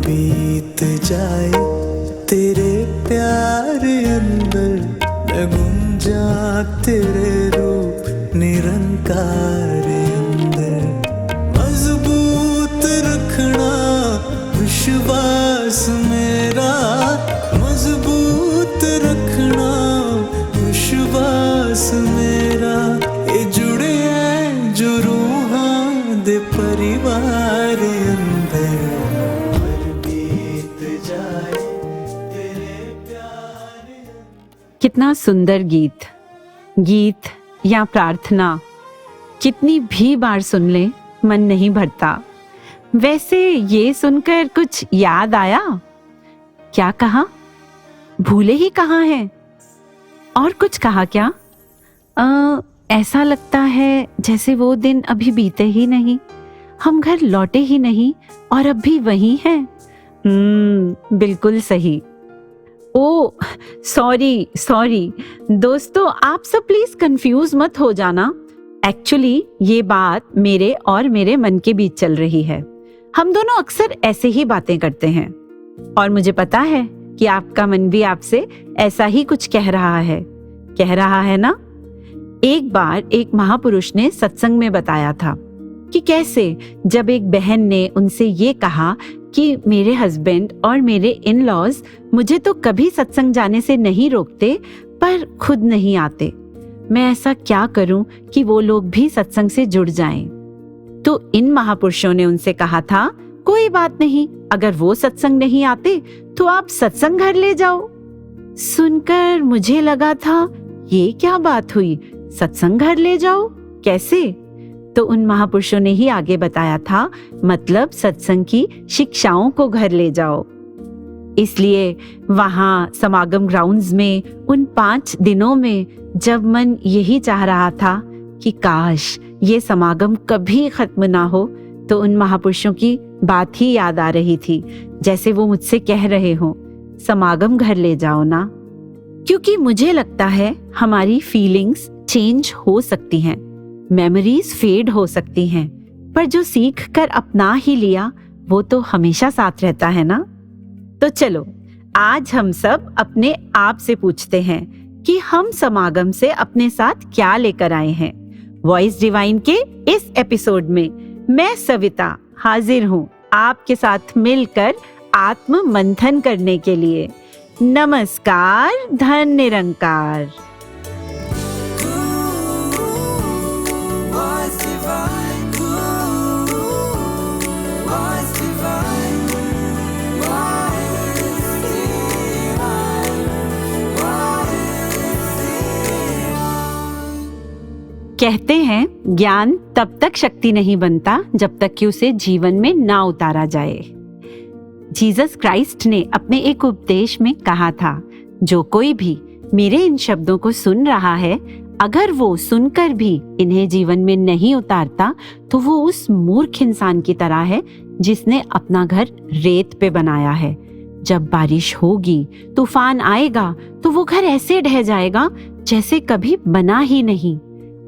बीत जाए तेरे प्यार अंदर, मैं गुम जा तेरे रूप निरंकार अंदर। मजबूत रखना विश्वास मेरा, मजबूत रखना विश्वास मेरा। ये जुड़े हैं जो रूहां दे परिवार अंदर, पर बीत जाए तेरे प्यार। कितना सुंदर गीत या प्रार्थना कितनी भी बार सुन ले मन नहीं भरता। वैसे ये सुनकर कुछ याद आया? क्या कहा? भूले ही कहाँ हैं? और कुछ कहा क्या? ऐसा लगता है जैसे वो दिन अभी बीते ही नहीं, हम घर लौटे ही नहीं और अब भी वहीं हैं। बिल्कुल सही। ओ सॉरी दोस्तों, आप सब प्लीज कंफ्यूज मत हो जाना। एक्चुअली ये बात मेरे और मेरे मन के बीच चल रही है। हम दोनों अक्सर ऐसे ही बातें करते हैं और मुझे पता है कि आपका मन भी आपसे ऐसा ही कुछ कह रहा है ना। एक बार एक महापुरुष ने सत्संग में बताया था कि कैसे जब एक बहन ने उनसे ये कहा कि मेरे हस्बैंड और मेरे इन लॉज मुझे तो कभी सत्संग जाने से नहीं रोकते पर खुद नहीं आते, मैं ऐसा क्या करूं कि वो लोग भी सत्संग से जुड़ जाएं। तो इन महापुरुषों ने उनसे कहा था, कोई बात नहीं, अगर वो सत्संग नहीं आते तो आप सत्संग घर ले जाओ। सुनकर मुझे लगा था ये क्या बात हुई, सत्संग घर ले जाओ कैसे? तो उन महापुरुषों ने ही आगे बताया था, मतलब सत्संग की शिक्षाओं को घर ले जाओ। इसलिए वहां समागम ग्राउंड्स में उन 5 दिनों में जब मन यही चाह रहा था कि काश ये समागम कभी खत्म ना हो, तो उन महापुरुषों की बात ही याद आ रही थी, जैसे वो मुझसे कह रहे हो, समागम घर ले जाओ ना। क्योंकि मुझे लगता है हमारी फीलिंग्स चेंज हो सकती हैं, मेमोरीज फेड हो सकती हैं, पर जो सीख कर अपना ही लिया वो तो हमेशा साथ रहता है ना। तो चलो आज हम सब अपने आप से पूछते हैं कि हम समागम से अपने साथ क्या लेकर आए हैं। वॉइस डिवाइन के इस एपिसोड में मैं सविता हाजिर हूँ आपके साथ मिलकर आत्म मंथन करने के लिए। नमस्कार, धन निरंकार। कहते हैं ज्ञान तब तक शक्ति नहीं बनता जब तक कि उसे जीवन में ना उतारा जाए। जीसस क्राइस्ट ने अपने एक उपदेश में कहा था, जो कोई भी मेरे इन शब्दों को सुन रहा है, अगर वो सुनकर भी इन्हें जीवन में नहीं उतारता तो वो उस मूर्ख इंसान की तरह है जिसने अपना घर रेत पे बनाया है। जब बारिश होगी, तूफान आएगा तो वो घर ऐसे ढह जाएगा जैसे कभी बना ही नहीं।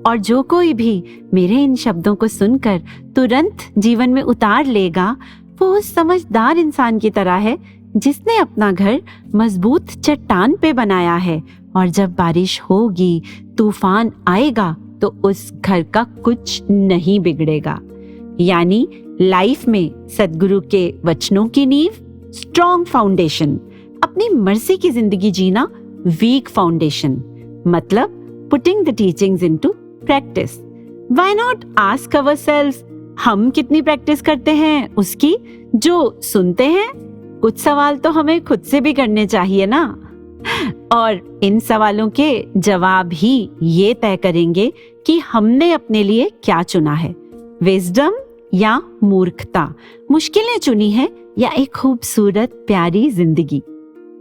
और जो कोई भी मेरे इन शब्दों को सुनकर तुरंत जीवन में उतार लेगा, वो उस समझदार इंसान की तरह है जिसने अपना घर मजबूत चट्टान पे बनाया है, और जब बारिश होगी, तूफान आएगा तो उस घर का कुछ नहीं बिगड़ेगा। यानी लाइफ में सद्गुरु के वचनों की नींव स्ट्रॉन्ग फाउंडेशन, अपनी मर्जी की जिंदगी जीना वीक फाउंडेशन, मतलब putting the teachings into practice. Why not ask ourselves, हम कितनी प्रैक्टिस करते हैं उसकी जो सुनते हैं? कुछ सवाल तो हमें खुद से भी करने चाहिए ना। और इन सवालों के जवाब ही ये तय करेंगे कि हमने अपने लिए क्या चुना है, विजडम या मूर्खता, मुश्किलें चुनी है या एक खूबसूरत प्यारी जिंदगी।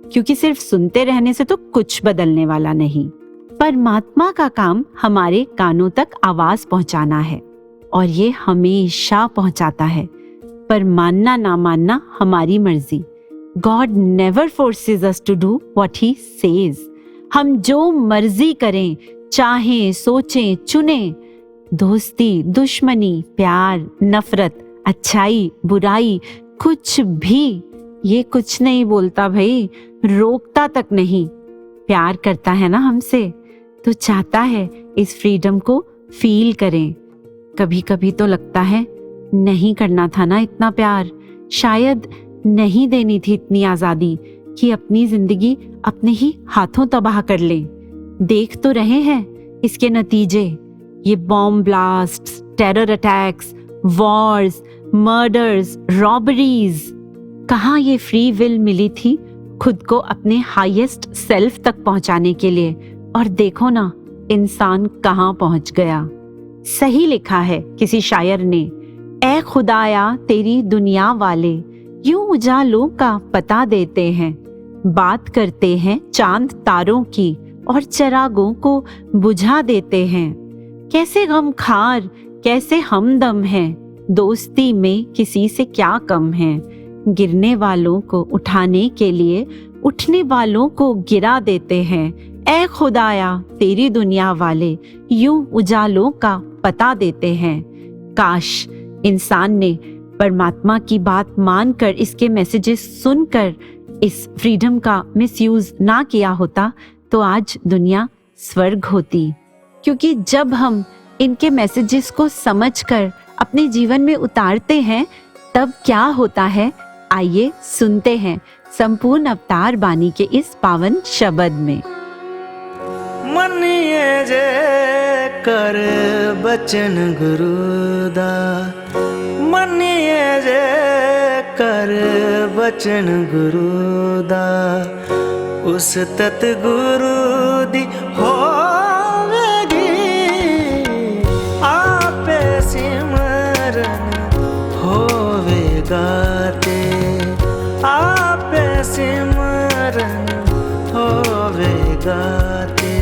क्योंकि सिर्फ सुनते रहने से तो कुछ बदलने वाला नहीं। परमात्मा का काम हमारे कानों तक आवाज पहुंचाना है, और ये हमेशा पहुंचाता है। पर मानना ना मानना हमारी मर्जी। God never forces us to do what he says. हम जो मर्जी करें, चाहें, सोचें, चुनें, दोस्ती, दुश्मनी, प्यार, नफरत, अच्छाई, बुराई, कुछ भी ये कुछ नहीं बोलता भाई, रोकता तक नहीं। प्यार करता है ना हमसे तो चाहता है इस फ्रीडम को फील करें। कभी कभी तो लगता है नहीं करना था ना इतना प्यार, शायद नहीं देनी थी इतनी आजादी कि अपनी जिंदगी अपने ही हाथों तबाह कर लें। देख तो रहे हैं इसके नतीजे, ये bomb blasts, terror attacks, Wars, murders, robberies. कहाँ ये फ्री विल मिली थी खुद को अपने हाईएस्ट सेल्फ तक पहुंचाने के लिए, और देखो ना इंसान कहाँ पहुंच गया। सही लिखा है किसी शायर ने, ऐ खुदाया तेरी दुनिया वाले यूं उजालों का पता देते हैं, बात करते हैं चांद तारों की और चरागों को बुझा देते हैं। कैसे गमखार कैसे हमदम हैं, दोस्ती में किसी से क्या कम है, गिरने वालों को उठाने के लिए उठने वालों को गिरा देते हैं। ऐ खुदाया तेरी दुनिया वाले यूं उजालों का पता देते हैं। काश इंसान ने परमात्मा की बात मानकर, इसके मैसेजेस सुनकर इस फ्रीडम का मिसयूज ना किया होता तो आज दुनिया स्वर्ग होती। क्योंकि जब हम इनके मैसेजेस को समझकर अपने जीवन में उतारते हैं तब क्या होता है, आइए सुनते हैं संपूर्ण अवतार बानी के इस पावन शब्द में। मनिए जे कर बचन गुरुदा, मनिए जे कर बचन गुरुदा, उस तत गुरु दी होवेगी आपे सिमरन होवेगा ते, आपे सिमरन होवेगा ते,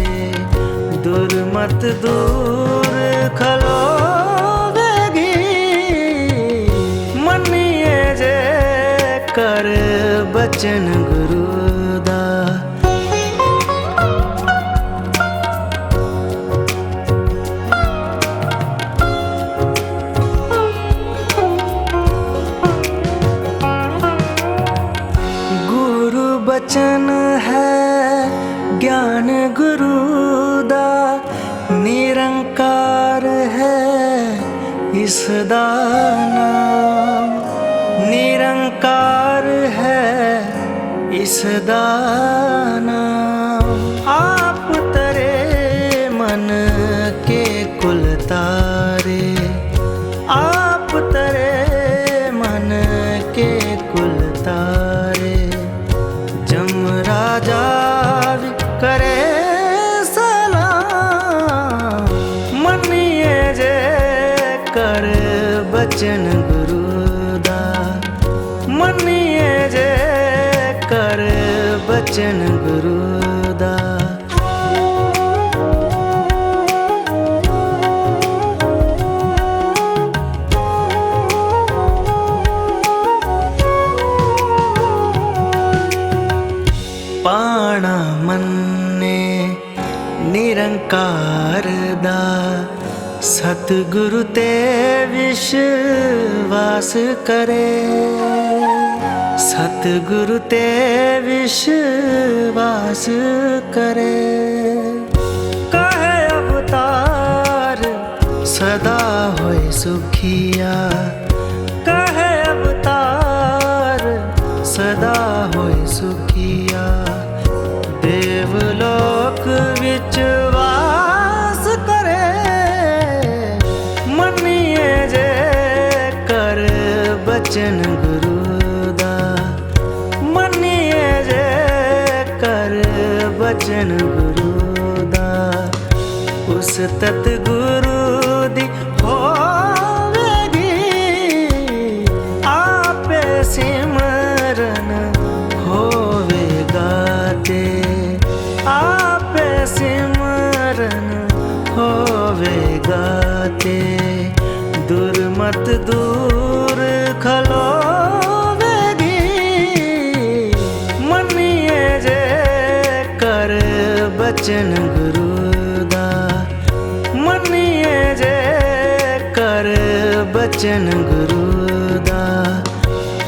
दुर्मत दूर खलोवेगी। मनिए जे कर बचन गुरुदा। गुरु बचन है ज्ञान गुरुदा, निरंकार है इसदा नाम, निरंकार है इसदा नाम। आप तरे मन के कुल तारे, आप तरे मन के कुल तारे, जम राजा भी करे सलाम। मनिए जे कर बचन गुरुदा, मनिए जे कर बचन गुरुदा। पाणा मन्ने निरंकार दा, सतगुरु ते विश्वास करे, सतगुरु ते विश्वास करे। कहे अवतार सदा होए सुखिया, कहे अवतार सदा होए सुखिया, देवलोक विच वास करे। मनिए जे कर बचन गुरुदा, मनिए जे कर बचन गुरुदा, उस तत गुरु दी होवेगी आपे सिमरन होवेगा ते, आपे सिमरन होवेगा ते, दुर्मत दूर खलोवेगी। मनिए जे कर बचन गुरुदा, मनिए जे कर बचन गुरुदा,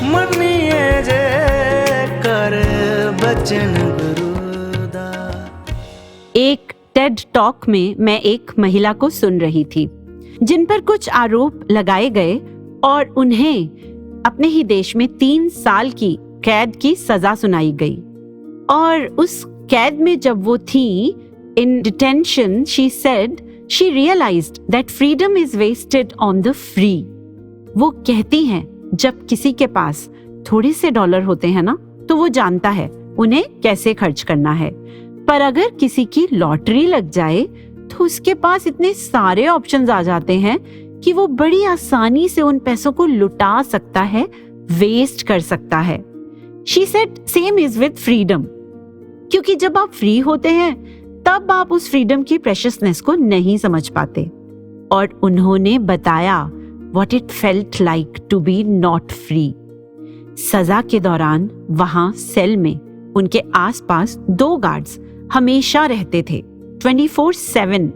मनिए जे बचन गुरु दा। एक टेड टॉक में मैं एक महिला को सुन रही थी जिन पर कुछ आरोप लगाए गए और उन्हें अपने ही देश में 3 साल की कैद की सजा सुनाई गई। और उस कैद में जब वो थी in detention, she said she realised that freedom is wasted on the free. वो कहती हैं जब किसी के पास थोड़े से डॉलर होते हैं ना, तो वो जानता है उन्हें कैसे खर्च करना है, पर अगर किसी की लॉटरी लग जाए तो उसके पास इतने सारे ऑप्शंस आ जाते हैं कि वो बड़ी आसानी से उन पैसों को लुटा सकता है, वेस्ट कर सकता है। She said same is with freedom, क्योंकि जब आप फ्री होते हैं तब आप उस फ्रीडम की प्रेशियसनेस को नहीं समझ पाते। और उन्होंने बताया what it felt like to be not free। सजा के दौरान वहां सेल में उनके आसपास 2 गार्ड्स हमेशा रहते थे 24/7।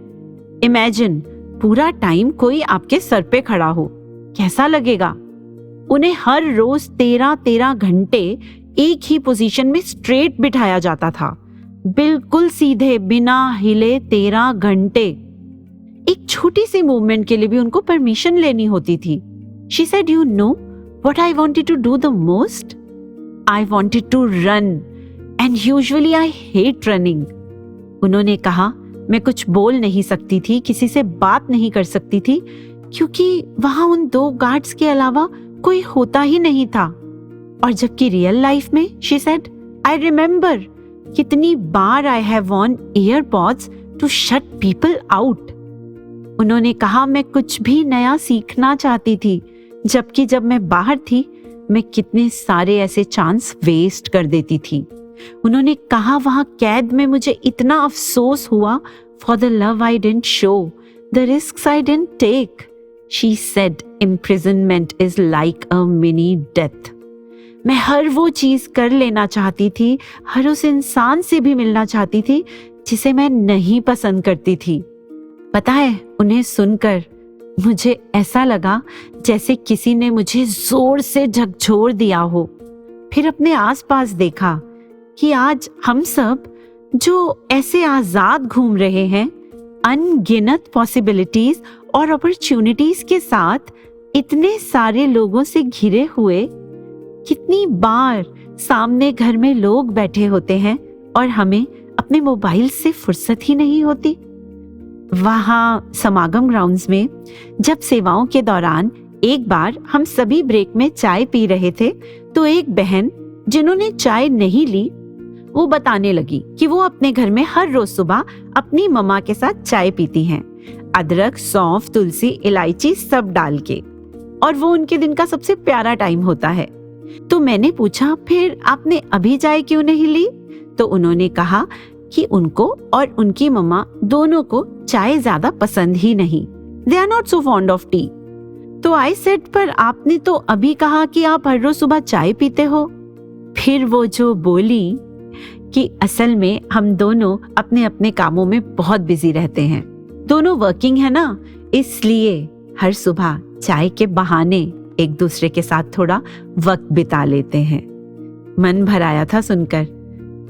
इमेजिन पूरा टाइम कोई आपके सर पे खड़ा हो, कैसा लगेगा? उन्हें हर रोज 13 घंटे एक ही पोजीशन में स्ट्रेट बिठाया जाता था, बिल्कुल सीधे बिना हिले 13 घंटे। एक छोटी सी मूवमेंट के लिए भी उनको परमिशन लेनी होती थी। She said, you know what I wanted to do the most? I wanted to run and usually I hate running। उन्होंने कहा मैं कुछ बोल नहीं सकती थी, किसी से बात नहीं कर सकती थी, क्योंकि वहां उन 2 गार्ड्स के अलावा कोई होता ही नहीं था। और जबकि रियल लाइफ में शी सेड आई रिमेम्बर कितनी बार I have worn earpods to shut people out. उन्होंने कहा मैं कुछ भी नया सीखना चाहती थी, जबकि जब मैं बाहर थी मैं कितने सारे ऐसे चांस वेस्ट कर देती थी। उन्होंने कहा वहां कैद में मुझे इतना अफसोस हुआ for the love I didn't show, the risks I didn't take. She said imprisonment is like a mini death। मैं हर वो चीज कर लेना चाहती थी, हर उस इंसान से भी मिलना चाहती थी जिसे मैं नहीं पसंद करती थी। पता है, उन्हें सुनकर मुझे ऐसा लगा जैसे किसी ने मुझे जोर से झकझोर दिया हो। फिर अपने आसपास देखा कि आज हम सब जो ऐसे आजाद घूम रहे हैं, अनगिनत पॉसिबिलिटीज और अपॉर्चुनिटीज के साथ इतने सारे लोगों से घिरे हुए, कितनी बार सामने घर में लोग बैठे होते हैं और हमें अपने मोबाइल से फुर्सत ही नहीं होती। वहां समागम ग्राउंड्स में जब सेवाओं के दौरान एक बार हम सभी ब्रेक में चाय पी रहे थे, तो एक बहन जिन्होंने चाय नहीं ली, वो बताने लगी कि वो अपने घर में हर रोज सुबह अपनी मम्मा के साथ चाय पीती हैं, अदरक, सौंफ, तुलसी, इलायची सब डाल के, और वो उनके दिन का सबसे प्यारा टाइम होता है। तो मैंने पूछा फिर आपने अभी चाय क्यों नहीं ली? तो उन्होंने कहा कि उनको और उनकी मम्मा दोनों को चाय ज्यादा पसंद ही नहीं, they are not so fond of tea. तो आई सेड पर आपने तो अभी कहा कि आप हर रोज सुबह चाय पीते हो। फिर वो जो बोली कि असल में हम दोनों अपने अपने कामों में बहुत बिजी रहते हैं, दोनों वर्किंग है ना, इसलिए हर सुबह चाय के बहाने एक दूसरे के साथ थोड़ा वक्त बिता लेते हैं। मन भर आया था सुनकर,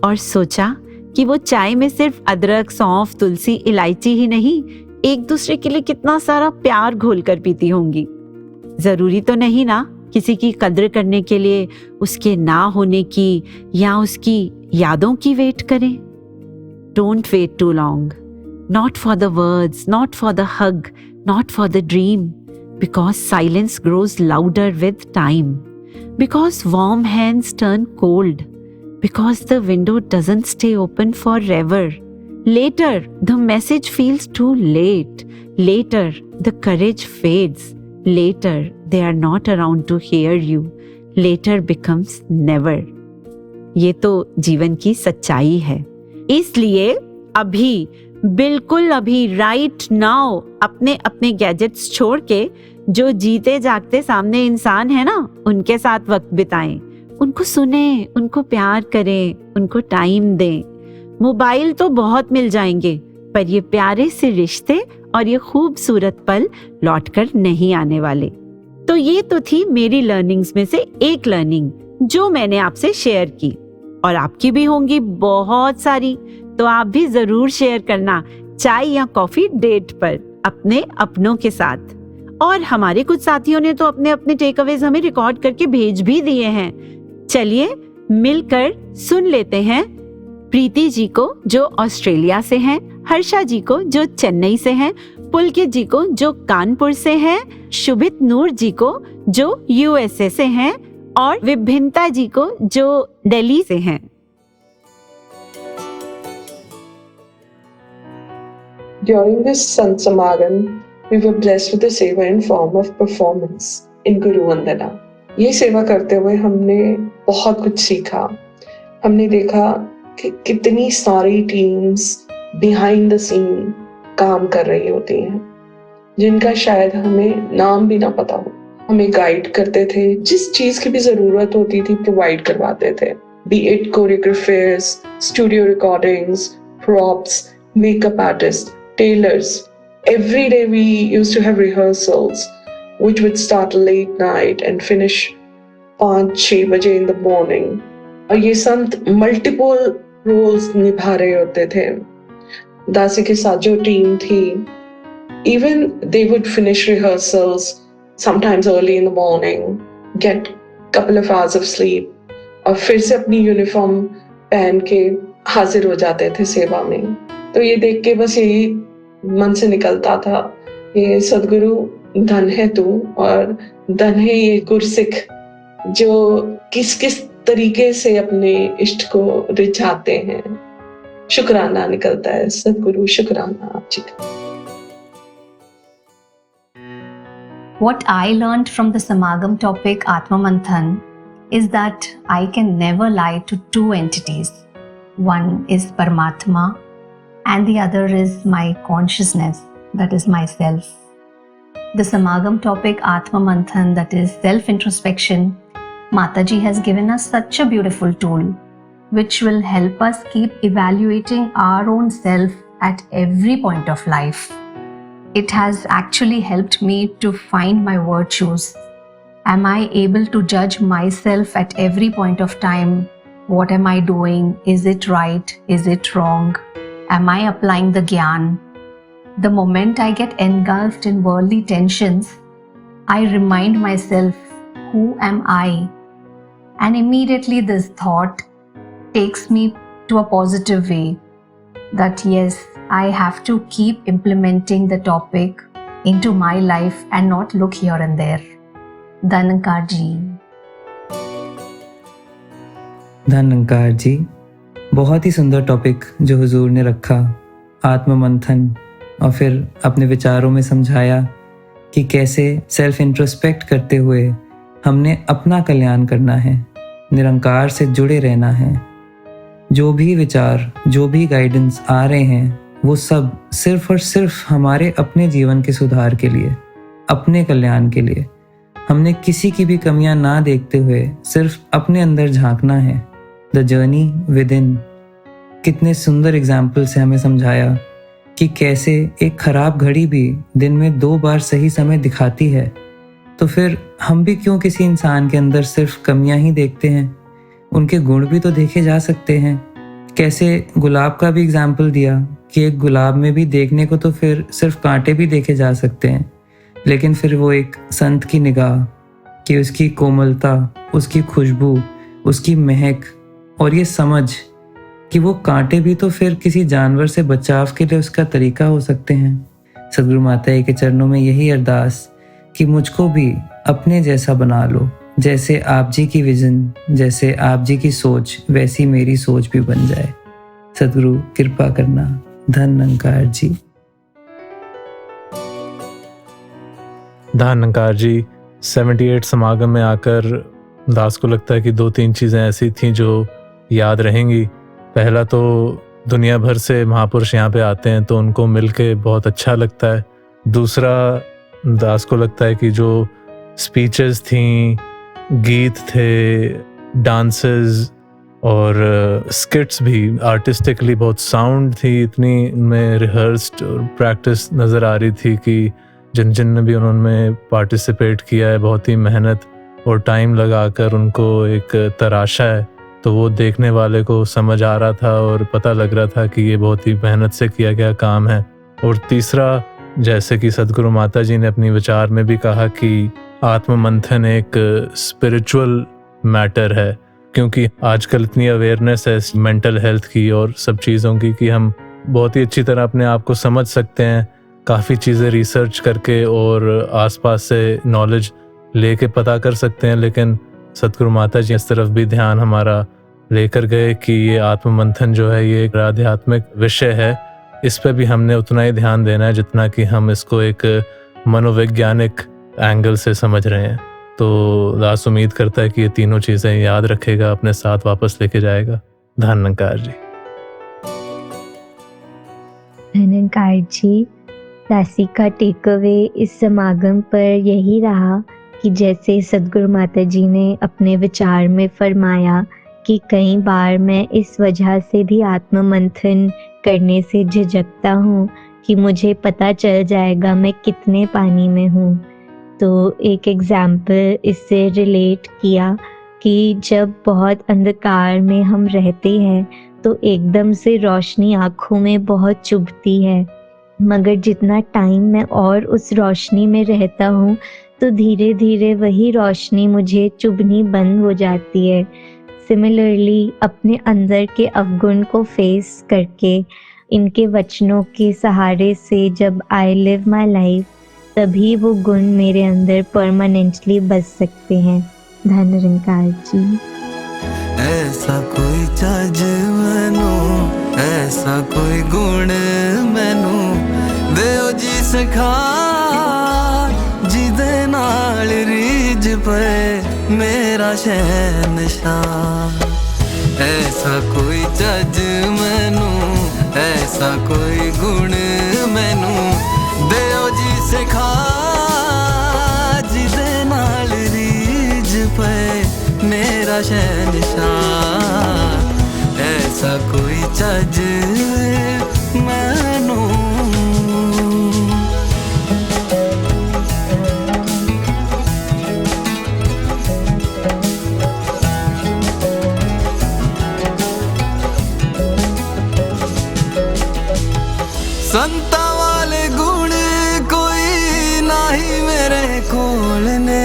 और सोचा कि वो चाय में सिर्फ अदरक, सौंफ, तुलसी, इलायची ही नहीं, एक दूसरे के लिए कितना सारा प्यार घोल कर पीती होंगी। जरूरी तो नहीं ना किसी की कद्र करने के लिए उसके ना होने की या उसकी यादों की वेट करें। Don't wait too long, not for the words, not for the hug, not for the dream, because silence grows louder with time, because warm hands turn cold, because the window doesn't stay open forever. Later, the message feels too late. Later, the courage fades. Later, they are not around to hear you. Later becomes never. ये तो जीवन की सच्चाई है। इसलिए अभी, बिल्कुल अभी, राइट नाउ, अपने अपने गैजेट्स छोड़ के जो जीते जागते सामने इंसान है ना, उनके साथ वक्त बिताएं, उनको सुने, उनको प्यार करें, उनको टाइम दें। मोबाइल तो बहुत मिल जाएंगे, पर ये प्यारे से रिश्ते और ये खूबसूरत पल लौटकर नहीं आने वाले। तो ये तो थी मेरी लर्निंग्स में से एक लर्निंग जो मैंने आपसे शेयर की। और आपकी भी होंगी बहुत सारी, तो आप भी जरूर शेयर करना चाय या कॉफी डेट पर अपने अपनों के साथ। और हमारे कुछ साथियों ने तो अपने अपने टेक अवेज हमें रिकॉर्ड करके भेज भी दिए हैं। चलिए मिलकर सुन लेते हैं प्रीति जी को जो ऑस्ट्रेलिया से हैं, हर्षा जी को जो चेन्नई से हैं, पुलकित जी को जो कानपुर से हैं, शुभित नूर जी को जो यूएसए से हैं और विभिन्नता जी को जो दिल्ली से हैं। During this Sant Samagam, we were blessed with a seva in form of performance in Guru Vandana. ये सेवा करते हुए हमने बहुत कुछ सीखा। हमने देखा कि कितनी सारी टीम्स बिहाइंड द सीन काम कर रही होती हैं, जिनका शायद हमें नाम भी ना पता हो। हमें गाइड करते थे, जिस चीज की भी जरूरत होती थी प्रोवाइड करवाते थे, B it choreographers, studio recordings, props, makeup artists, tailors. Every day we used to have rehearsals, which would start late night and finish 5-6 बजे in the morning. और ये संत multiple roles निभा रहे होते थे। दासी के साथ जो टीम थी, even they would finish rehearsals sometimes early in the morning, get couple of hours of sleep, और फिर से अपनी यूनिफॉर्म पहन के हाजिर हो जाते थे सेवा में। तो ये देख के बस यही मन से निकलता था, ये सदगुरु धन है तू और धन है ये गुरसिख जो किस किस तरीके से अपने इष्ट को रिझाते हैं। शुक्राना निकलता है सदगुरु, शुक्राना आप जी का। What I learned from the Samagam topic Atma Manthan is that I can never lie to two entities. One is Paramatma and the other is my consciousness, that is myself. The Samagam topic Atma Manthan, that is self-introspection, Mataji has given us such a beautiful tool which will help us keep evaluating our own self at every point of life. It has actually helped me to find my virtues. Am I able to judge myself at every point of time? What am I doing? Is it right? Is it wrong? Am I applying the Gyan? The moment I get engulfed in worldly tensions, I remind myself, who am I? And immediately this thought takes me to a positive way that yes, I have to keep implementing the topic into my life and not look here and there. Dhanankar ji. धनंकार जी, बहुत ही सुंदर topic जो हुजूर ने रखा, आत्म मंथन, और फिर अपने विचारों में समझाया कि कैसे सेल्फ इंट्रोस्पेक्ट करते हुए हमने अपना कल्याण करना है, निरंकार से जुड़े रहना है। जो भी विचार, जो भी गाइडेंस आ रहे हैं, वो सब सिर्फ और सिर्फ हमारे अपने जीवन के सुधार के लिए, अपने कल्याण के लिए। हमने किसी की भी कमियां ना देखते हुए सिर्फ अपने अंदर झांकना है। द जर्नी विद इन, कितने सुंदर एग्जाम्पल से हमें समझाया कि कैसे एक खराब घड़ी भी दिन में 2 बार सही समय दिखाती है। तो फिर हम भी क्यों किसी इंसान के अंदर सिर्फ कमियां ही देखते हैं, उनके गुण भी तो देखे जा सकते हैं। कैसे गुलाब का भी एग्जाम्पल दिया कि एक गुलाब में भी देखने को तो फिर सिर्फ कांटे भी देखे जा सकते हैं, लेकिन फिर वो एक संत की निगाह कि उसकी कोमलता, उसकी खुशबू, उसकी महक और ये समझ कि वो कांटे भी तो फिर किसी जानवर से बचाव के लिए उसका तरीका हो सकते हैं। सदगुरु माता के चरणों में यही अरदास कि मुझको भी अपने जैसा बना लो, जैसे आप जी की विजन, जैसे आप जी की सोच, वैसी मेरी सोच भी बन जाए। सदगुरु कृपा करना। धनंकार जी। धनंकार जी 78 समागम में आकर दास को लगता है कि 2-3 चीज़ें ऐसी थीं जो याद रहेंगी। पहला तो दुनिया भर से महापुरुष यहाँ पे आते हैं तो उनको मिलके बहुत अच्छा लगता है। दूसरा, दास को लगता है कि जो स्पीचेस थीं, गीत थे, डांसेस और स्किट्स भी आर्टिस्टिकली बहुत साउंड थी, इतनी में रिहर्स्ड और प्रैक्टिस नज़र आ रही थी कि जिन जिन ने भी उन्होंने पार्टिसिपेट किया है बहुत ही मेहनत और टाइम लगाकर उनको एक तराशा है तो वो देखने वाले को समझ आ रहा था और पता लग रहा था कि ये बहुत ही मेहनत से किया गया काम है। और तीसरा, जैसे कि सदगुरु माता जी ने अपनी विचार में भी कहा कि आत्म मंथन एक स्पिरिचुअल मैटर है, क्योंकि आजकल इतनी अवेयरनेस है मेंटल हेल्थ की और सब चीज़ों की कि हम बहुत ही अच्छी तरह अपने आप को समझ सकते हैं, काफ़ी चीज़ें रिसर्च करके और आसपास से नॉलेज लेके पता कर सकते हैं। लेकिन सदगुरु माता जी इस तरफ भी ध्यान हमारा लेकर गए कि ये आत्म मंथन जो है ये एक आध्यात्मिक विषय है, इस पे भी हमने उतना ही ध्यान देना है जितना कि हम इसको एक मनोवैज्ञानिक एंगल से समझ रहे हैं। तो दास उम्मीद करता है कि ये तीनों चीज़ें याद रखेगा, अपने साथ वापस लेके जाएगा। धन्यकार जी। धन्यकार जी, दासी का टेक अवे इस समागम पर यही रहा कि जैसे सदगुरु माता जी ने अपने विचार में फरमाया कि कई बार मैं इस वजह से भी आत्म मंथन करने से झिझकता हूँ कि मुझे पता चल जाएगा मैं कितने पानी में हूँ। तो एक एग्जाम्पल इससे रिलेट किया कि जब बहुत अंधकार में हम रहते हैं तो एकदम से रोशनी आँखों में बहुत चुभती है, मगर जितना टाइम मैं और उस रोशनी में रहता हूँ तो धीरे धीरे वही रोशनी मुझे चुभनी बंद हो जाती है। सिमिलरली अपने अंदर के अवगुण को फेस करके इनके वचनों के सहारे से जब आई लिव माई लाइफ, तभी वो गुण मेरे अंदर परमानेंटली बस सकते हैं। धन निरंकार जी। ऐसा कोई चज मैनू, ऐसा कोई गुण मैनू देओ जी सिखा, जिदे नाल रीझ पे मेरा शहनशाह। ऐसा कोई चज मैनू, ऐसा कोई गुण मैनू देओ जी सिखा, जिदे नाल रीझ पे मेरा शहनशाह। ऐसा कोई चज मैनू। संता वाले गुण कोई नाही मेरे कोल ने,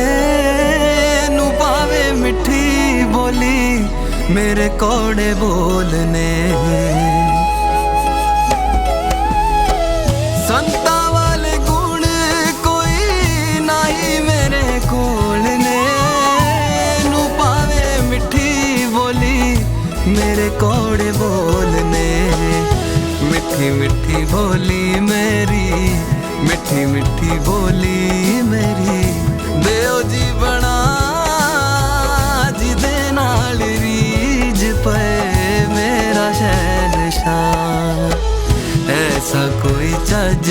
नू पावे मिठी बोली मेरे कोड़े बोलने। संता वाले गुण कोई नाही मेरे कोल ने, नू पावे मिठी बोली मेरे कोड़े बोलने। मिठी मिठी बोली मेरी, मिठी मिठी बोली मेरी देओ जी बना, जिदे नाल रीझ पे मेरा शहनशाह। ऐसा कोई चज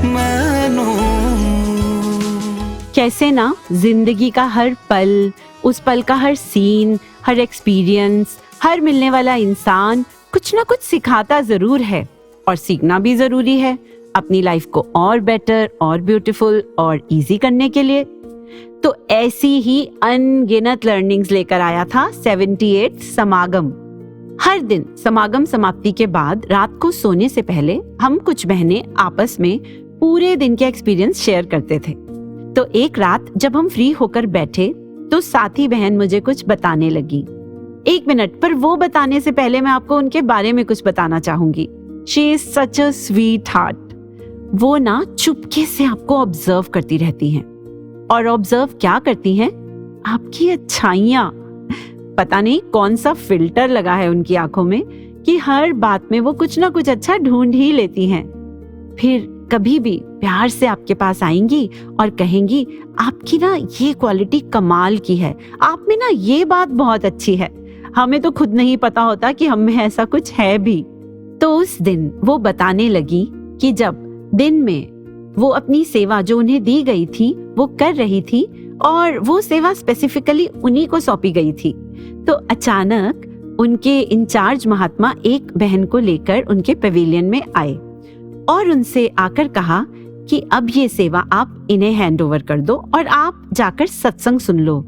मैनू। कैसे ना जिंदगी का हर पल, उस पल का हर सीन, हर एक्सपीरियंस, हर मिलने वाला इंसान कुछ ना कुछ सिखाता जरूर है, और सीखना भी जरूरी है अपनी लाइफ को और बेटर और ब्यूटीफुल और इजी करने के लिए। तो ऐसी ही अनगिनत लर्निंग्स लेकर आया था 78 समागम। हर दिन समागम समाप्ति के बाद रात को सोने से पहले हम कुछ बहनें आपस में पूरे दिन के एक्सपीरियंस शेयर करते थे। तो एक रात जब हम फ्री होकर बैठे तो साथी बहन मुझे कुछ बताने लगी। एक मिनट, पर वो बताने से पहले मैं आपको उनके बारे में कुछ बताना चाहूंगी। She is such a sweet heart. वो ना चुपके से आपको ऑब्जर्व करती रहती हैं, और ऑब्जर्व क्या करती हैं? आपकी अच्छाइयाँ। पता नहीं कौन सा फिल्टर लगा है उनकी आंखों में कि हर बात में वो कुछ ना कुछ अच्छा ढूंढ ही लेती हैं। फिर कभी भी प्यार से आपके पास आएंगी और कहेंगी, आपकी ना ये क्वालिटी कमाल की है, आप में ना ये बात बहुत अच्छी है, हमें तो खुद नहीं पता होता कि हम में ऐसा कुछ है भी। तो उस दिन वो बताने लगी कि जब दिन में वो अपनी सेवा जो उन्हें दी गई थी वो कर रही थी, और वो सेवा स्पेसिफिकली उन्हीं को सौंपी गई थी, तो अचानक उनके इंचार्ज महात्मा एक बहन को लेकर उनके पवेलियन में आए और उनसे आकर कहा कि अब ये सेवा आप इन्हें हैंड ओवर कर दो और आप जाकर सत्संग सुन लो।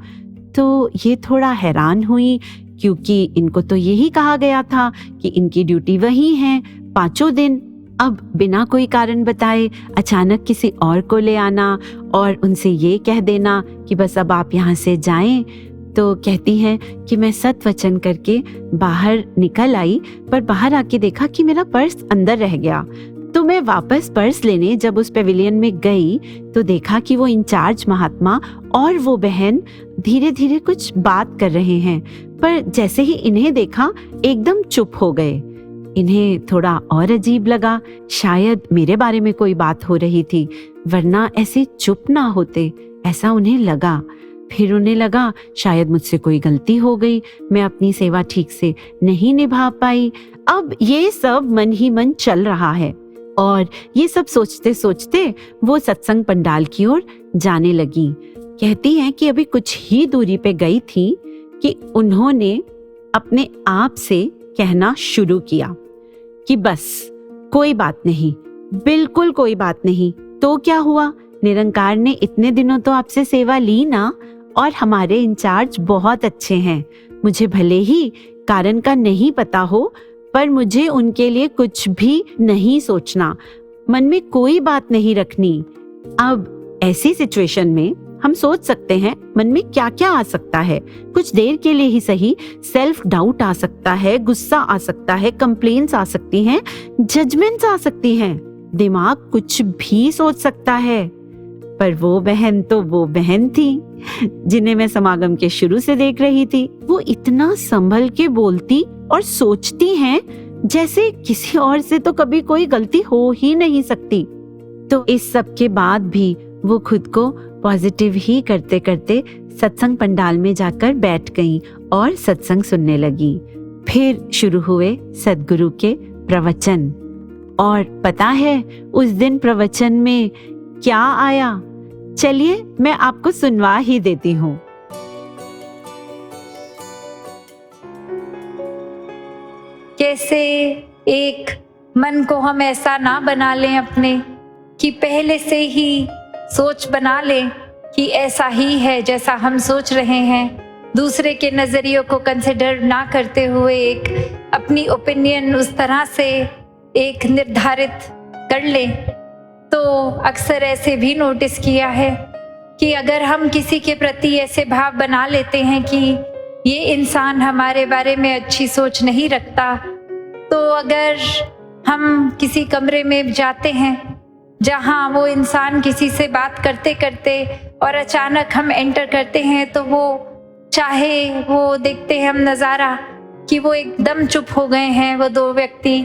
तो ये थोड़ा हैरान हुई क्योंकि इनको तो यही कहा गया था कि इनकी ड्यूटी वही है 5 दिन। अब बिना कोई कारण बताए अचानक किसी और को ले आना और उनसे ये कह देना कि बस अब आप यहाँ से जाएं। तो कहती हैं कि मैं सत वचन करके बाहर निकल आई, पर बाहर आके देखा कि मेरा पर्स अंदर रह गया। तो मैं वापस पर्स लेने जब उस पेविलियन में गई तो देखा कि वो इंचार्ज महात्मा और वो बहन धीरे धीरे कुछ बात कर रहे हैं, पर जैसे ही इन्हें देखा एकदम चुप हो गए। इन्हें थोड़ा और अजीब लगा, शायद मेरे बारे में कोई बात हो रही थी, वरना ऐसे चुप ना होते, ऐसा उन्हें लगा। फिर उन्हें लगा शायद मुझसे कोई गलती हो गई, मैं अपनी सेवा ठीक से नहीं निभा पाई। अब ये सब मन ही मन चल रहा है और ये सब सोचते सोचते वो सत्संग पंडाल की ओर जाने लगी। कहती हैं कि अभी कुछ ही दूरी पे गई थी कि उन्होंने अपने आप से कहना शुरू किया कि बस कोई बात नहीं, बिल्कुल कोई बात नहीं। तो क्या हुआ, निरंकार ने इतने दिनों तो आपसे सेवा ली ना, और हमारे इंचार्ज बहुत अच्छे हैं। मुझे भले ही कारण का नहीं पता हो, पर मुझे उनके लिए कुछ भी नहीं सोचना, मन में कोई बात नहीं रखनी। अब ऐसी सिचुएशन में हम सोच सकते हैं मन में क्या क्या आ सकता है। कुछ देर के लिए ही सही सेल्फ डाउट आ सकता है, गुस्सा आ सकता है, कंप्लेंट्स आ सकती हैं, जजमेंट्स आ सकती हैं, दिमाग कुछ भी सोच सकता है। पर वो बहन तो वो बहन थी जिन्हें मैं समागम के शुरू से देख रही थी। वो इतना संभल के बोलती और सोचती हैं जैसे किसी और से तो कभी कोई गलती हो ही नहीं सकती। तो इस सब के बाद भी वो खुद को पॉजिटिव ही करते करते सत्संग पंडाल में जाकर बैठ गई और सत्संग सुनने लगी। फिर शुरू हुए सद्गुरु के प्रवचन, और पता है उस दिन प्रवचन में क्या आया, चलिए मैं आपको सुनवा ही देती हूँ। कैसे एक मन को हम ऐसा ना बना लें अपने कि पहले से ही सोच बना लें कि ऐसा ही है जैसा हम सोच रहे हैं, दूसरे के नज़रियों को कंसिडर ना करते हुए एक अपनी ओपिनियन उस तरह से एक निर्धारित कर लें। तो अक्सर ऐसे भी नोटिस किया है कि अगर हम किसी के प्रति ऐसे भाव बना लेते हैं कि ये इंसान हमारे बारे में अच्छी सोच नहीं रखता, तो अगर हम किसी कमरे में जाते हैं जहाँ वो इंसान किसी से बात करते करते और अचानक हम एंटर करते हैं, तो वो चाहे वो देखते हैं हम नज़ारा कि वो एकदम चुप हो गए हैं वो 2 व्यक्ति,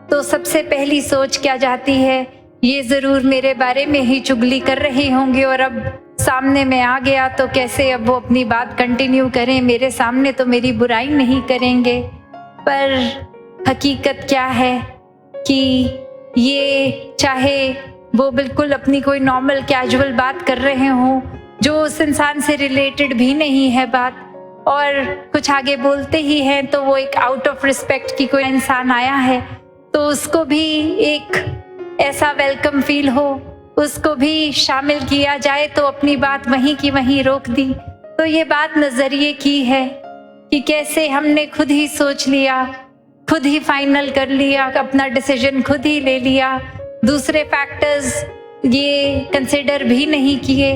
तो सबसे पहली सोच क्या जाती है, ये ज़रूर मेरे बारे में ही चुगली कर रहे होंगे और अब सामने में आ गया तो कैसे अब वो अपनी बात कंटिन्यू करें, मेरे सामने तो मेरी बुराई नहीं करेंगे। पर हकीकत क्या है कि ये चाहे वो बिल्कुल अपनी कोई नॉर्मल कैजुअल बात कर रहे हों जो उस इंसान से रिलेटेड भी नहीं है बात, और कुछ आगे बोलते ही हैं तो वो एक आउट ऑफ रिस्पेक्ट कि कोई इंसान आया है तो उसको भी एक ऐसा वेलकम फील हो, उसको भी शामिल किया जाए, तो अपनी बात वहीं की वहीं रोक दी। तो ये बात नज़रिए की है कि कैसे हमने खुद ही सोच लिया, खुद ही फाइनल कर लिया, अपना डिसीजन खुद ही ले लिया, दूसरे फैक्टर्स ये कंसिडर भी नहीं किए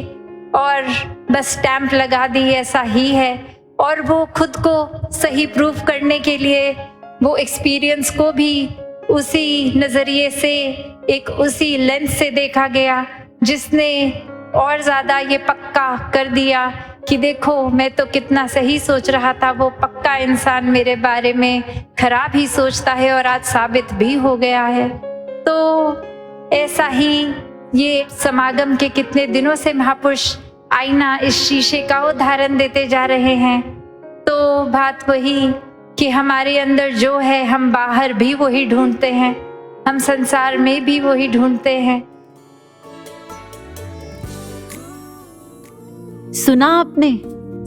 और बस स्टैंप लगा दी ऐसा ही है। और वो खुद को सही प्रूफ करने के लिए वो एक्सपीरियंस को भी उसी नज़रिए से, एक उसी लेंस से देखा गया जिसने और ज़्यादा ये पक्का कर दिया कि देखो मैं तो कितना सही सोच रहा था, वो पक्का इंसान मेरे बारे में खराब ही सोचता है और आज साबित भी हो गया है। तो ऐसा ही ये समागम के कितने दिनों से महापुरुष आईना इस शीशे का उदाहरण देते जा रहे हैं। तो बात वही कि हमारे अंदर जो है हम बाहर भी वही ढूंढते हैं, हम संसार में भी वही ढूंढते हैं। सुना आपने,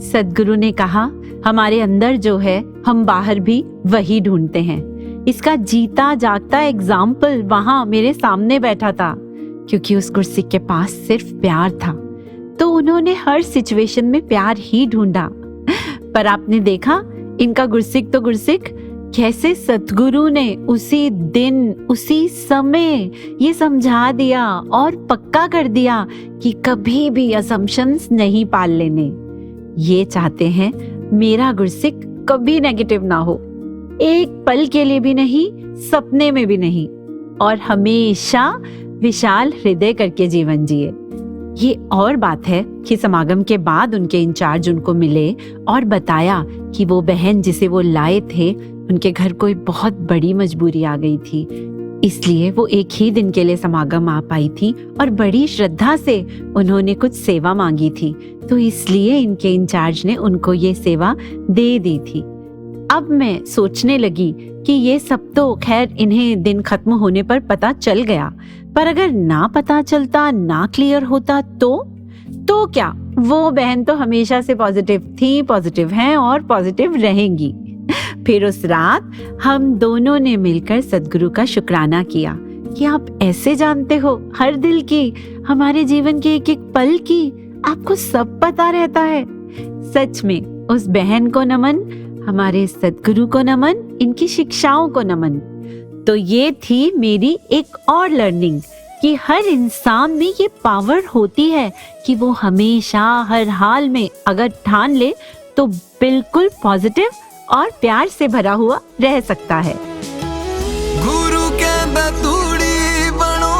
सद्गुरु ने कहा हमारे अंदर जो है हम बाहर भी वही ढूंढते हैं। इसका जीता जागता एग्जाम्पल वहां मेरे सामने बैठा था, क्योंकि उस कुर्सी के पास सिर्फ प्यार था, तो उन्होंने हर सिचुएशन में प्यार ही ढूंढा। पर आपने देखा इनका गुरसिक तो गुरसिक, कैसे सतगुरु ने उसी दिन उसी समय ये समझा दिया और पक्का कर दिया कि कभी भी असम्पशंस नहीं पाल लेने। ये चाहते हैं मेरा गुरसिक कभी नेगेटिव ना हो, एक पल के लिए भी नहीं, सपने में भी नहीं, और हमेशा विशाल हृदय करके जीवन जिए। ये और बात है कि समागम के बाद उनके इंचार्ज उनको मिले और बताया कि वो बहन जिसे वो लाए थे, उनके घर कोई बहुत बड़ी मजबूरी आ गई थी, इसलिए वो एक ही दिन के लिए समागम आ पाई थी और बड़ी श्रद्धा से उन्होंने कुछ सेवा मांगी थी, तो इसलिए इनके इंचार्ज ने उनको ये सेवा दे दी थी। अब मैं सोचने लगी कि ये सब तो खैर इन्हें दिन खत्म होने पर पता चल गया, पर अगर ना पता चलता, ना क्लियर होता तो क्या, वो बहन तो हमेशा से पॉजिटिव थी, पॉजिटिव हैं और पॉजिटिव रहेंगी। फिर उस रात हम दोनों ने मिलकर सद्गुरु का शुक्राना किया कि आप ऐसे जानते हो हर दिल की, हमारे जीवन के एक एक पल की, आपको सब पता रहता है। सच में उस बहन को नमन, हमारे सद्गुरु को नमन, इनकी शिक्षाओं को नमन। तो ये थी मेरी एक और लर्निंग कि हर इंसान में ये पावर होती है कि वो हमेशा हर हाल में अगर ठान ले तो बिल्कुल पॉजिटिव और प्यार से भरा हुआ रह सकता है। गुरु कहंदा तूड़ी बनो,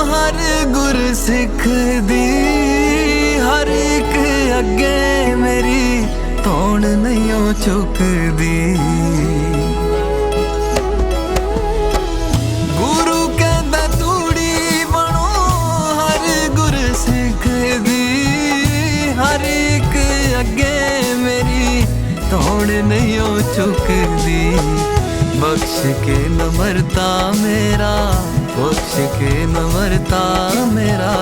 हर गुर सिख दी, हर एक अगे मेरी तौण नहीं चुकदी। गुरु कहंदा तूड़ी बनो, हर गुर सिख दी, हर एक अगे मेरी तौण नहीं चुकदी। बख्श के नम्रता मेरा, बख्श के नम्रता मेरा,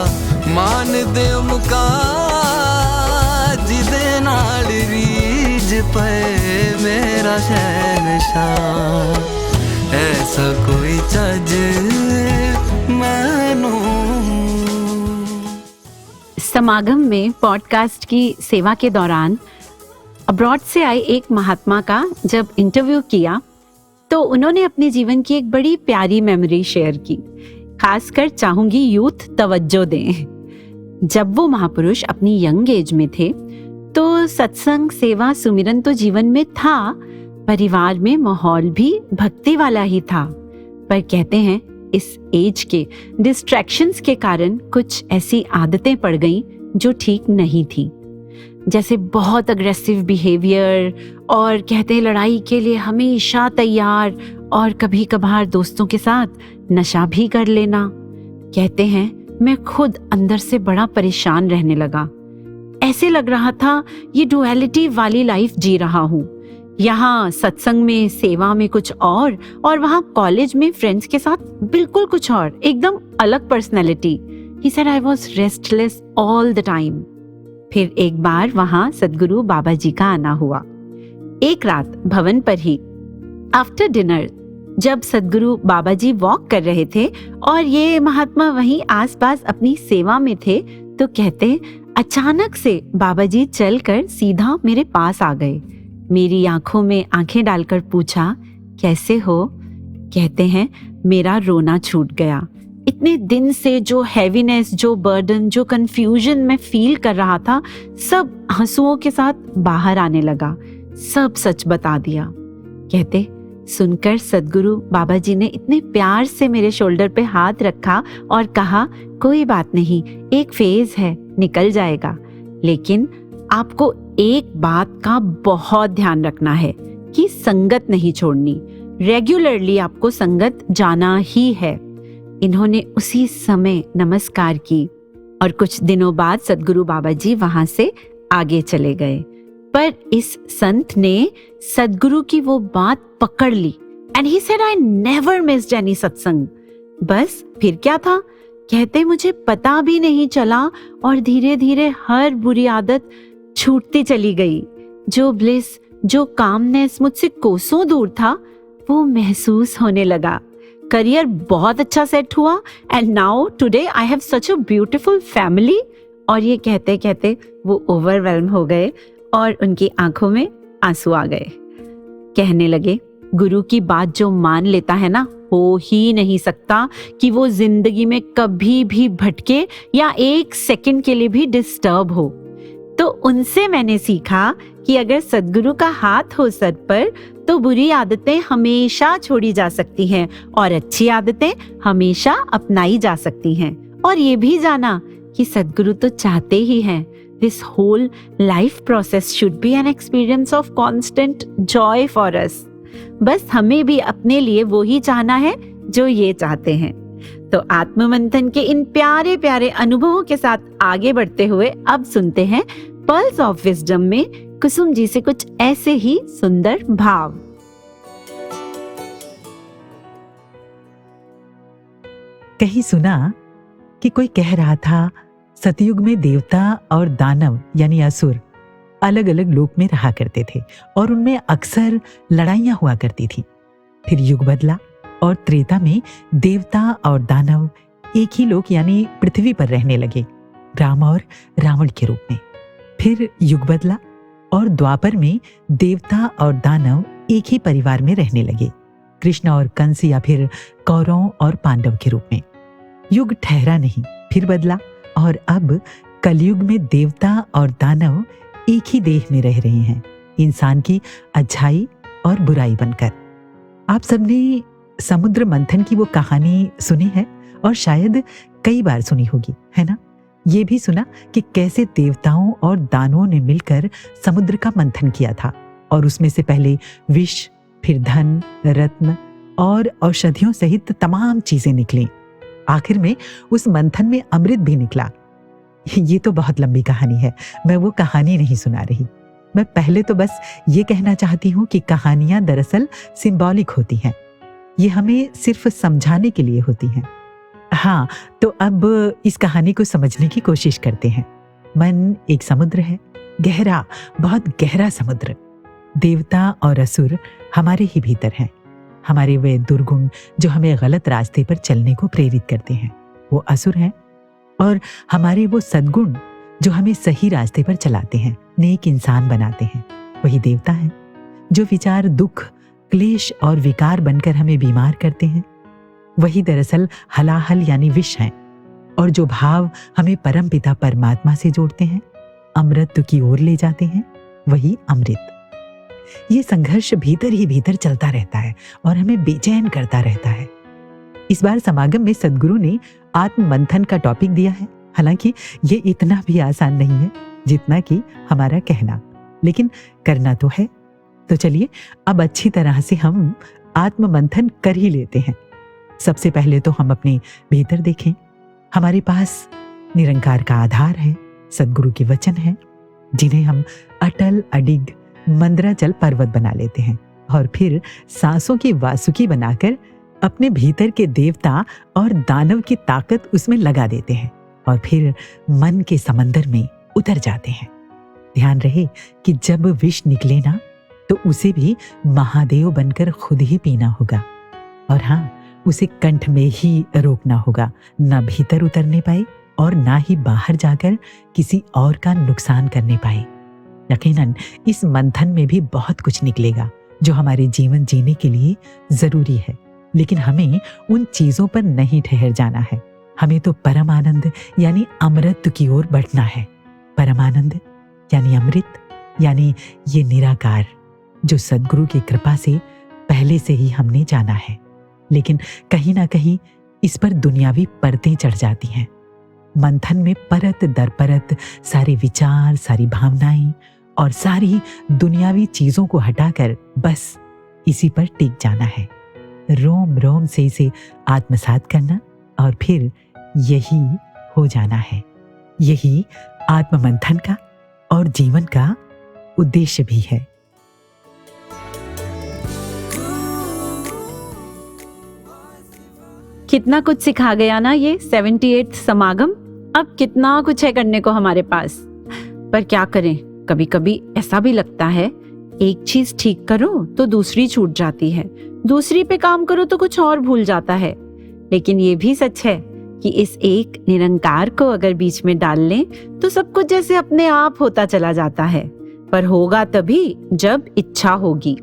मान दे मुका जिदे नाल रीज पे मेरा शहनशाह, ऐसा कोई चज मैनू। समागम में पॉडकास्ट की सेवा के दौरान अब्रॉड से आए एक महात्मा का जब इंटरव्यू किया तो उन्होंने अपने जीवन की एक बड़ी प्यारी मेमोरी शेयर की। खासकर चाहूंगी यूथ तवज्जो दें। जब वो महापुरुष अपनी यंग एज में थे तो सत्संग, सेवा, सुमिरन तो जीवन में था, परिवार में माहौल भी भक्ति वाला ही था, पर कहते हैं इस एज के डिस्ट्रैक्शंस के कारण कुछ ऐसी आदतें पड़ गईं जो ठीक नहीं थी, जैसे बहुत अग्रेसिव बिहेवियर और कहते हैं लड़ाई के लिए हमेशा तैयार, और कभी कभार दोस्तों के साथ नशा भी कर लेना। कहते हैं मैं खुद अंदर से बड़ा परेशान रहने लगा। ऐसे लग रहा था ये डुअलिटी वाली लाइफ जी रहा हूँ, यहाँ सत्संग में, सेवा में कुछ और वहाँ कॉलेज में फ्रेंड्स के साथ बिल्कुल कुछ और, एकदम अलग personality. He said I was restless all the time। फिर एक बार वहां सद्गुरु बाबा जी का आना हुआ। एक रात भवन पर ही आफ्टर डिनर जब सद्गुरु बाबा जी वॉक कर रहे थे और ये महात्मा वहीं आसपास अपनी सेवा में थे, तो कहते अचानक से बाबा जी चलकर सीधा मेरे पास आ गए। मेरी आंखों में आंखें डालकर पूछा कैसे हो। कहते हैं मेरा रोना छूट गया। इतने दिन से जो हैवीनेस, जो बर्डन, जो कंफ्यूजन मैं फील कर रहा था, सब आंसुओं के साथ बाहर आने लगा। सब सच बता दिया। कहते सुनकर सद्गुरु बाबा जी ने इतने प्यार से मेरे शोल्डर पे हाथ रखा और कहा कोई बात नहीं, एक फेज है, निकल जाएगा, लेकिन आपको एक बात का बहुत ध्यान रखना है कि संगत नहीं छोड़नी, रेगुलरली आपको संगत जाना ही है। इन्होंने उसी समय नमस्कार की और कुछ दिनों बाद सद्गुरु बाबा जी वहां से आगे चले गए। पर इस संत ने सद्गुरु की वो बात पकड़ ली and he said I never missed any satsang. बस फिर क्या था, कहते मुझे पता भी नहीं चला और धीरे धीरे हर बुरी आदत छूटती चली गई। जो ब्लिस, जो कामनेस मुझसे कोसों दूर था, वो महसूस होने लगा। करियर बहुत अच्छा सेट हुआ and now today I have such a beautiful family. और ये कहते कहते वो ओवरवेल्म हो गए और उनकी आंखों में आंसू आ गए। कहने लगे, गुरु की बात जो मान लेता है ना, हो ही नहीं सकता कि वो जिंदगी में कभी भी भटके या एक सेकंड के लिए भी डिस्टर्ब हो। तो उनसे मैंने सीखा कि अगर सद्गुरु का हाथ हो सर पर तो बुरी आदतें हमेशा छोड़ी जा सकती हैं और अच्छी आदतें हमेशा अपनाई जा सकती हैं। और ये भी जाना कि सद्गुरु तो चाहते ही हैं this whole life process should be an experience of constant joy for us. बस हमें भी अपने लिए वो ही चाहना है जो ये चाहते हैं। तो आत्म मंथन के इन प्यारे प्यारे अनुभवों के साथ आगे बढ़ते हुए अब सुनते हैं पल्स ऑफ विजडम में कुसुम जी से कुछ ऐसे ही सुंदर भाव। कहीं सुना कि कोई कह रहा था सतयुग में देवता और दानव यानी असुर अलग अलग लोक में रहा करते थे और उनमें अक्सर लड़ाइयां हुआ करती थी। फिर युग बदला और त्रेता में देवता और दानव एक ही लोक यानी पृथ्वी पर रहने लगे, राम और रावण के रूप में। फिर युग बदला और द्वापर में देवता और दानव एक ही परिवार में रहने लगे, कृष्ण और कंस या फिर कौरव और पांडव के रूप में। युग ठहरा नहीं, फिर बदला और अब कलयुग में देवता और दानव एक ही देह में रह रहे हैं, इंसान की अच्छाई और बुराई बनकर। आप सबने समुद्र मंथन की वो कहानी सुनी है और शायद कई बार सुनी होगी, है ना? ये भी सुना कि कैसे देवताओं और दानवों ने मिलकर समुद्र का मंथन किया था और उसमें से पहले विष, फिर धन, रत्न और औषधियों सहित तमाम चीजें निकली। आखिर में उस मंथन में अमृत भी निकला। ये तो बहुत लंबी कहानी है, मैं वो कहानी नहीं सुना रही। मैं पहले तो बस ये कहना चाहती हूँ कि कहानियां दरअसल सिंबॉलिक होती हैं, ये हमें सिर्फ समझाने के लिए होती हैं। हाँ, तो अब इस कहानी को समझने की कोशिश करते हैं। मन एक समुद्र है, गहरा, बहुत गहरा समुद्र। देवता और असुर हमारे ही भीतर हैं, हमारे वे दुर्गुण जो हमें गलत रास्ते पर चलने को प्रेरित करते हैं, वो असुर हैं। और हमारे वो सद्गुण जो हमें सही रास्ते पर चलाते हैं, नेक इंसान बनाते हैं, वही देवता हैं। जो विचार दुख, क्लेश और विकार बनकर हमें बीमार करते हैं, वही दरअसल हलाहल यानी विष हैं। और जो भाव हमें परमपिता परमात्मा से जोड़ते हैं, अमृत की ओर ले जाते हैं, वही अमृत। ये संघर्ष भीतर ही भीतर चलता रहता है और हमें बेचैन करता रहता है। इस बार समागम में सद्गुरु ने आत्म मंथन का टॉपिक दिया है। हालांकि ये इतना भी आसान नहीं है जितना कि हमारा कहना, लेकिन करना तो है। तो चलिए अब अच्छी तरह से हम आत्म मंथन कर ही लेते हैं। सबसे पहले तो हम अपने भीतर देखें। हमारे पास निरंकार का आधार है, सद्गुरु के वचन हैं, जिन्हें हम अटल अडिग मंद्राचल पर्वत बना लेते हैं और फिर सांसों की वासुकी बनाकर अपने भीतर के देवता और दानव की ताकत उसमें लगा देते हैं और फिर मन के समंदर में उतर जाते हैं। ध्यान रहे कि जब विष निकले ना, तो उसे भी महादेव बनकर खुद ही पीना होगा और हाँ, उसे कंठ में ही रोकना होगा, ना भीतर उतरने पाए और ना ही बाहर जाकर किसी और का नुकसान करने पाए। यकीनन इस मंथन में भी बहुत कुछ निकलेगा जो हमारे जीवन जीने के लिए जरूरी है, लेकिन हमें उन चीजों पर नहीं ठहर जाना है। हमें तो परम आनंद यानी अमृत की ओर बढ़ना है। परम आनंद यानी अमृत, यानी ये निराकार जो सद्गुरु की कृपा से पहले से ही हमने जाना है, लेकिन कहीं ना कहीं इस पर दुनियावी परतें चढ़ जाती हैं। मंथन में परत दर परत सारे विचार, सारी भावनाएं और सारी दुनियावी चीजों को हटाकर बस इसी पर टिक जाना है, रोम रोम से इसे आत्मसात करना और फिर यही हो जाना है। यही आत्म मंथन का और जीवन का उद्देश्य भी है। कितना कुछ सिखा गया ना ये 78 समागम। अब कितना कुछ है करने को हमारे पास, पर क्या करें, कभी कभी ऐसा भी लगता है एक चीज ठीक करो तो दूसरी छूट जाती है, दूसरी पे काम करो तो कुछ और भूल जाता है। लेकिन ये भी सच है कि इस एक निरंकार को अगर बीच में डाल लें तो सब कुछ जैसे अपने आप होता चला जाता है, पर होगा तभी जब इच्छा होगी।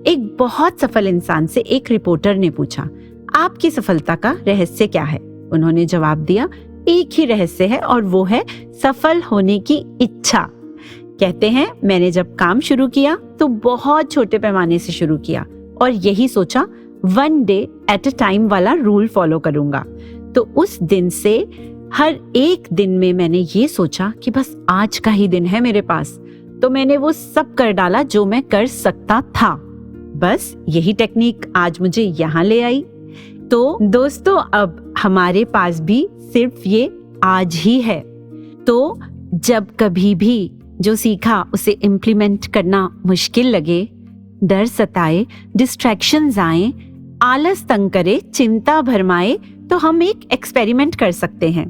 एक बहुत सफल इंसान से एक रिपोर्टर ने पूछा, आपकी सफलता का रहस्य क्या है? उन्होंने जवाब दिया, एक ही रहस्य है और वो है सफल होने की इच्छा। कहते हैं, मैंने जब काम शुरू किया तो बहुत छोटे पैमाने से शुरू किया और यही सोचा 1 डे एट अ टाइम वाला रूल फॉलो करूंगा। तो उस दिन से हर एक दिन में मैंने ये सोचा कि बस आज का ही दिन है मेरे पास, तो मैंने वो सब कर डाला जो मैं कर सकता था। बस यही टेक्निक आज मुझे यहाँ ले आई। तो दोस्तों, अब हमारे पास भी सिर्फ ये आज ही है। तो जब कभी भी जो सीखा उसे इम्प्लीमेंट करना मुश्किल लगे, डर सताए, डिस्ट्रैक्शंस आए, आलस तंग करे, चिंता भरमाए, तो हम एक एक्सपेरिमेंट कर सकते हैं,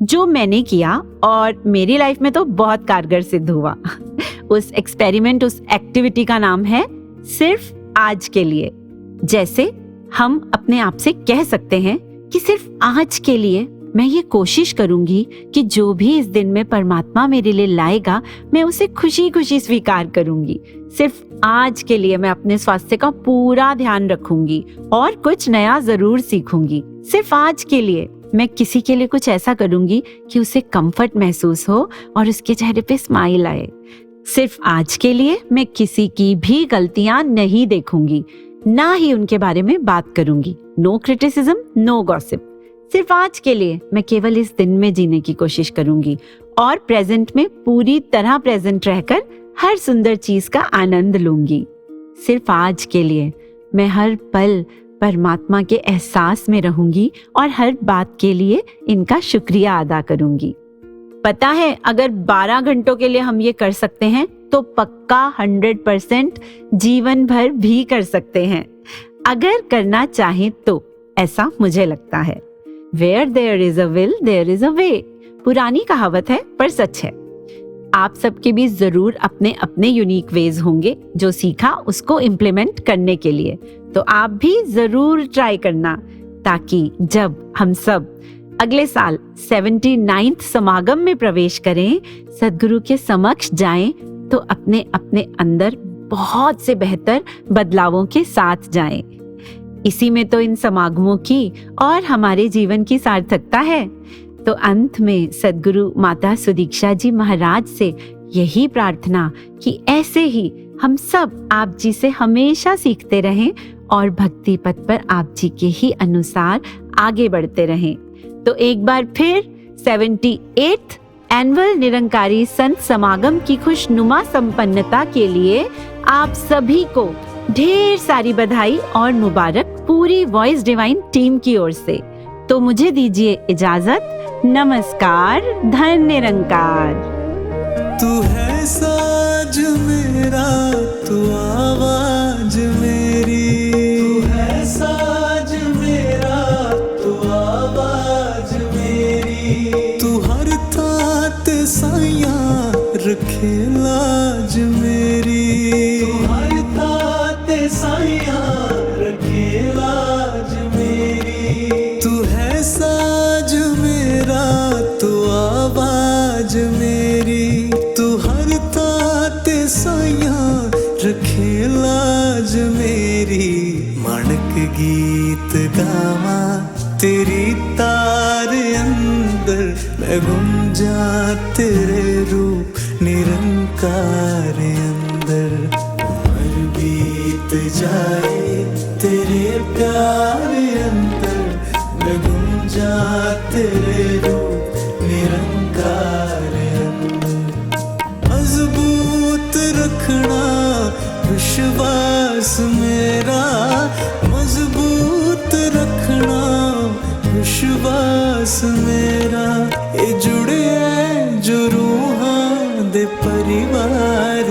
जो मैंने किया और मेरी लाइफ में तो बहुत कारगर सिद्ध हुआ। उस एक्सपेरिमेंट, उस एक्टिविटी का नाम है सिर्फ आज के लिए। जैसे हम अपने आप से कह सकते हैं कि सिर्फ आज के लिए मैं ये कोशिश करूंगी कि जो भी इस दिन में परमात्मा मेरे लिए लाएगा, मैं उसे खुशी खुशी स्वीकार करूंगी। सिर्फ आज के लिए मैं अपने स्वास्थ्य का पूरा ध्यान रखूंगी और कुछ नया जरूर सीखूंगी। सिर्फ आज के लिए मैं किसी के लिए कुछ ऐसा करूंगी कि उसे कंफर्ट महसूस हो और उसके चेहरे पे स्माइल आए। सिर्फ आज के लिए मैं किसी की भी गलतियां नहीं देखूंगी, ना ही उनके बारे में बात करूंगी। No criticism, no gossip. सिर्फ आज के लिए मैं केवल इस दिन में जीने की कोशिश करूंगी और प्रेजेंट में पूरी तरह प्रेजेंट रहकर हर सुंदर चीज का आनंद लूंगी। सिर्फ आज के लिए मैं हर पल परमात्मा के एहसास में रहूंगी और हर बात के लिए इनका शुक्रिया अदा करूंगी। पता है, अगर 12 घंटों के लिए हम ये कर सकते हैं तो पक्का 100% जीवन भर भी कर सकते हैं, अगर करना चाहें तो। ऐसा मुझे लगता है। Where there is a will, there is a way। पुरानी कहावत है पर सच है। आप सबके भी जरूर अपने अपने यूनिक वेज होंगे, जो सीखा उसको इम्प्लीमेंट करने के लिए। तो आप भी जरूर ट्राई करना, ताकि जब हम सब अगले साल 79th समागम में प्रवेश करें, सद्गुरु के समक्ष जाएं, तो अपने अपने अंदर बहुत से बेहतर बदलावों के साथ जाएं। इसी में तो इन समागमों की और हमारे जीवन की सार्थकता है। तो अंत में सद्गुरु माता सुदीक्षा जी महाराज से यही प्रार्थना कि ऐसे ही हम सब आप जी से हमेशा सीखते रहें और भक्ति पथ पर आप जी के ही अनुसार आगे बढ़ते रहें। तो एक बार फिर 78th एनुअल निरंकारी संत समागम की खुशनुमा संपन्नता के लिए आप सभी को ढेर सारी बधाई और मुबारक पूरी वॉइस डिवाइन टीम की ओर से। तो मुझे दीजिए इजाजत। नमस्कार, धन निरंकार। तू है साज मेरा, तू आवाज मेरी, तू है साज मेरा, तू आवाज मेरी, तू हर तात साया रखे लाज मेरी, तू हर तात साया रखे लाज मेरी, तू है साज मेरा, तू आवाज मेरी, तू हर तात साया रखे लाज मेरी। माणक गीत गावा तेरी तार अंदर, मैं गुंजा तेरे रूप निरंकार अंदर। उम्र बीत जाए तेरे प्यार अंदर, मैं गुंजा तेरे रूप निरंकार अंदर। मजबूत रखना विश्वास मेरा, मजबूत रखना विश्वास मेरा। ये जुड़े जो रूहां दे परिवार